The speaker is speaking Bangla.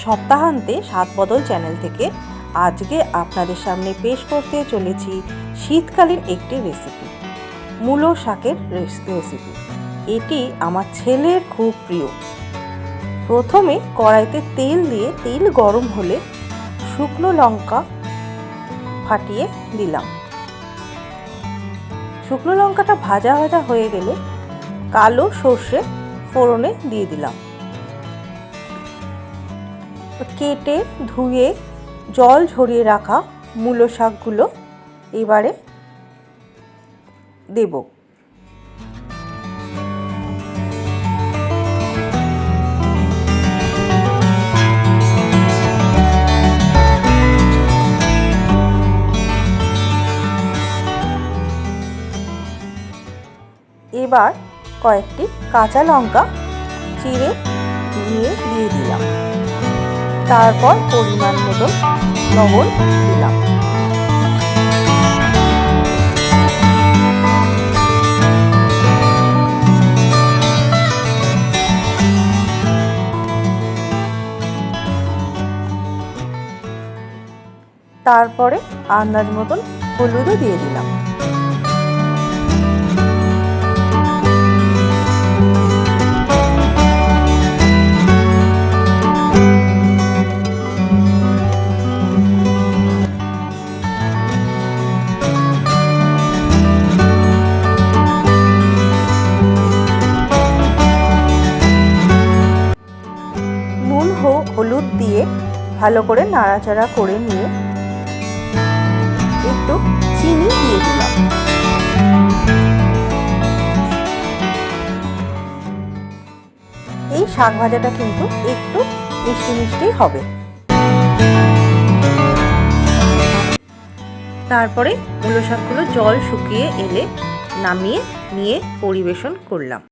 সপ্তাহান্তে স্বাদ বদল চ্যানেল থেকে আজকে আপনাদের সামনে পেশ করতে চলেছি শীতকালীন একটি রেসিপি, মূলো শাকের রেসিপি। এটি আমার ছেলের খুব প্রিয়। প্রথমে কড়াইতে তেল দিয়ে তেল গরম হলে শুকনো লঙ্কা ফাটিয়ে দিলাম। শুকনো লঙ্কাটা ভাজা ভাজা হয়ে গেলে কালো সর্ষে ফোড়নে দিয়ে দিলাম। কেটে ধুয়ে জল ঝরিয়ে রাখা মূলো শাকগুলো এবারে দেব। এবার কয়েকটি কাঁচা লঙ্কা চিড়ে দিয়ে দিলাম। তারপর পরিমাণ মতো লবণ দিলাম। তারপরে আন্দাজ মতন হলুদও দিয়ে দিলাম। হলুদ দিয়ে ভালো করে নাড়াচাড়া করে নিয়ে একটু চিনি দিয়ে দিলাম। এই শাক ভাজাটা কিন্তু একটু মিষ্টি মিষ্টি হবে। তারপরে মূলো শাকগুলো জল শুকিয়ে এলে নামিয়ে নিয়ে পরিবেশন করলাম।